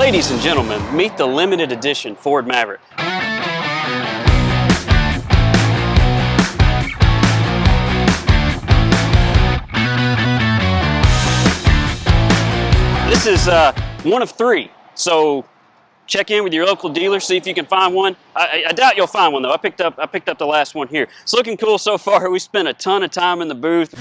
Ladies and gentlemen, meet the limited edition Ford Maverick. This is one of 3, so check in with your local dealer, see if you can find one. I doubt you'll find one though. I picked up the last one here. It's looking cool so far. We spent a ton of time in the booth.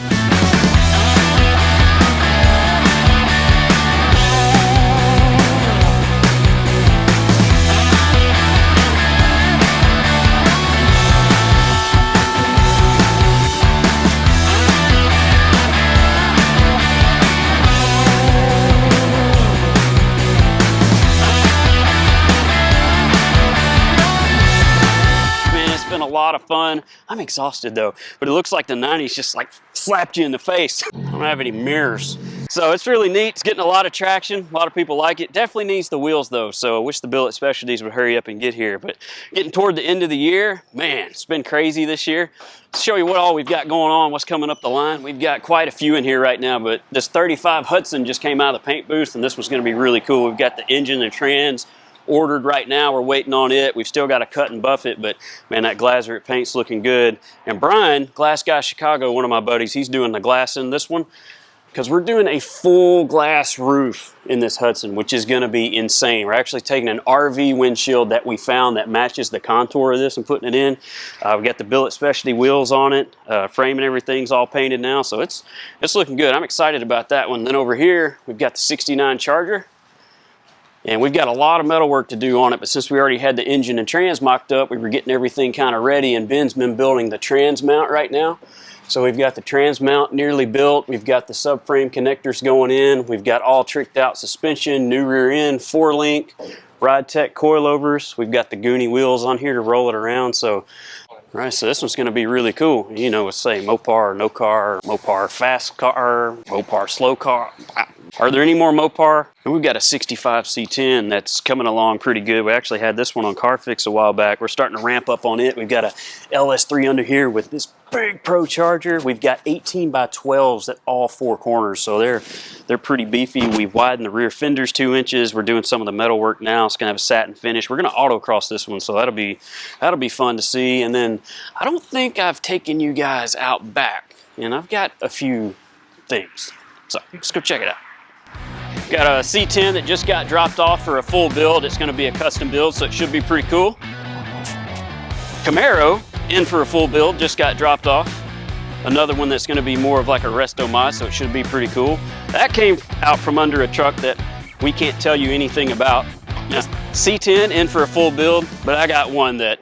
A lot of fun. I'm exhausted though, but it looks like the 90s just like slapped you in the face. I don't have any mirrors, so it's really neat. It's getting a lot of traction. A lot of people like it. Definitely needs the wheels though, so I wish the Billet Specialties would hurry up and get here. But getting toward the end of the year, man, it's been crazy this year. Let's show you what all we've got going on, what's coming up the line. We've got quite a few in here right now, but this 35 Hudson just came out of the paint booth, and this was going to be really cool. We've got the engine and trans ordered right now. We're waiting on it. We've still got to cut and buff it, but man, that Glazeret paint's looking good. And Brian, Glass Guy Chicago, one of my buddies, he's doing the glass in this one because we're doing a full glass roof in this Hudson, which is going to be insane. We're actually taking an RV windshield that we found that matches the contour of this and putting it in. We got the Billet Specialty wheels on it. Frame and everything's all painted now, so it's looking good. I'm excited about that one. Then over here, we've got the 69 Charger. And we've got a lot of metal work to do on it, but since we already had the engine and trans mocked up, we were getting everything kind of ready, and Ben's been building the trans mount right now. So we've got the trans mount nearly built. We've got the subframe connectors going in. We've got all tricked out suspension, new rear end, 4-link, Ride Tech coilovers. We've got the Goonie wheels on here to roll it around. So, right, so this one's going to be really cool. You know, it's say Mopar, no car, Mopar fast car, Mopar slow car. Are there any more Mopar? And we've got a 65 C10 that's coming along pretty good. We actually had this one on Carfix a while back. We're starting to ramp up on it. We've got a LS3 under here with this big procharger. We've got 18x12s at all 4 corners, so they're pretty beefy. We've widened the rear fenders 2 inches. We're doing some of the metal work now. It's gonna have a satin finish. We're gonna autocross this one, so that'll be fun to see. And then I don't think I've taken you guys out back, and I've got a few things. So let's go check it out. Got a C10 that just got dropped off for a full build. It's gonna be a custom build, so it should be pretty cool. Camaro in for a full build, just got dropped off. Another one that's gonna be more of like a resto mod, so it should be pretty cool. That came out from under a truck that we can't tell you anything about. Yeah. C10 in for a full build, but I got one that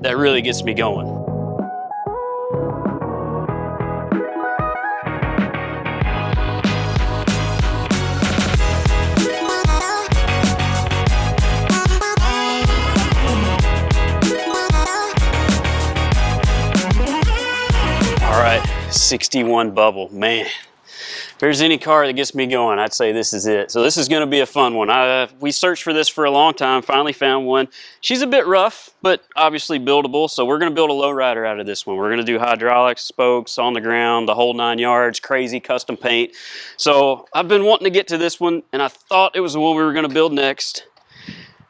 really gets me going. All right, 61 Bubble, man. If there's any car that gets me going, I'd say this is it. So this is gonna be a fun one. We searched for this for a long time, finally found one. She's a bit rough, but obviously buildable. So we're gonna build a lowrider out of this one. We're gonna do hydraulics, spokes, on the ground, the whole 9 yards, crazy custom paint. So I've been wanting to get to this one, and I thought it was the one we were gonna build next.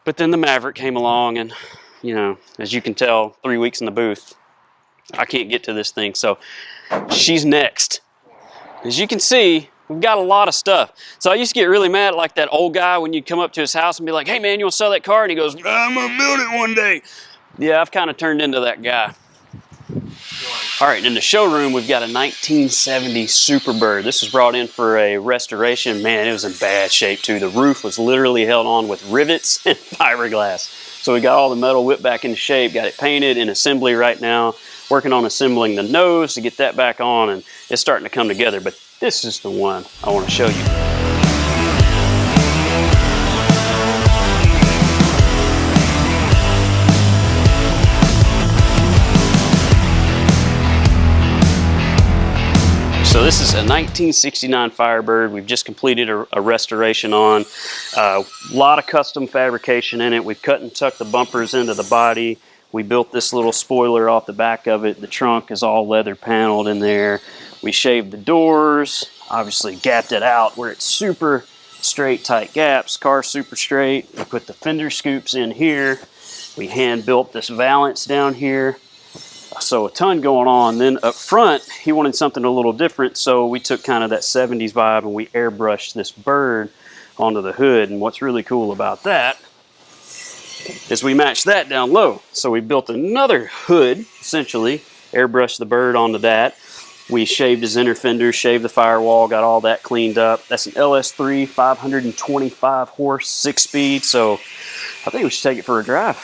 But then the Maverick came along, and you know, as you can tell, 3 weeks in the booth, I can't get to this thing, so she's next. As you can see, we've got a lot of stuff. So I used to get really mad like that old guy when you'd come up to his house and be like, hey man, you want to sell that car? And he goes, I'm gonna build it one day. Yeah, I've kind of turned into that guy. All right, in the showroom, we've got a 1970 Superbird. This was brought in for a restoration. Man, it was in bad shape too. The roof was literally held on with rivets and fiberglass. So we got all the metal whipped back into shape, got it painted in assembly right now. Working on assembling the nose to get that back on, and it's starting to come together, but this is the one I want to show you. So this is a 1969 Firebird. We've just completed a restoration on. A lot of custom fabrication in it. We've cut and tucked the bumpers into the body. We built this little spoiler off the back of it. The trunk is all leather paneled in there. We shaved the doors, obviously gapped it out where it's super straight, tight gaps. Car's super straight. We put the fender scoops in here. We hand built this valance down here. So a ton going on. Then up front, he wanted something a little different, so we took kind of that 70s vibe and we airbrushed this bird onto the hood. And what's really cool about that is we matched that down low. So we built another hood, essentially, airbrushed the bird onto that. We shaved his inner fenders, shaved the firewall, got all that cleaned up. That's an LS3, 525 horse, 6-speed, so I think we should take it for a drive.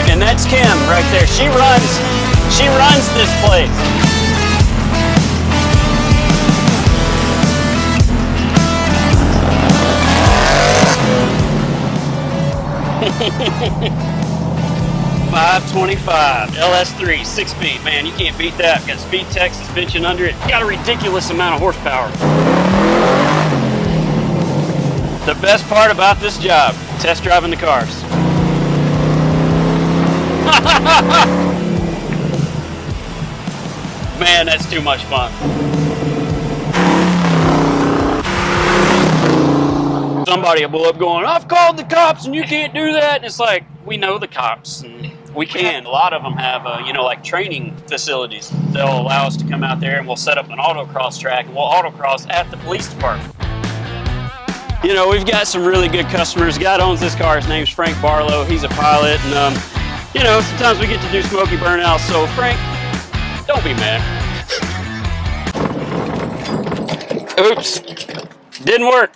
And that's Kim right there. She runs this place. $525 LS3 6-speed. Man, you can't beat that. Got speed tech suspension under it. Got a ridiculous amount of horsepower. The best part about this job, test driving the cars. Man, that's too much fun. Somebody will blow up going, I've called the cops and you can't do that. And it's like, we know the cops and we can. A lot of them have, you know, like training facilities. They'll allow us to come out there and we'll set up an autocross track and we'll autocross at the police department. You know, we've got some really good customers. The guy that owns this car, his name's Frank Barlow. He's a pilot and, you know, sometimes we get to do smoky burnouts. So Frank, don't be mad. Oops, didn't work.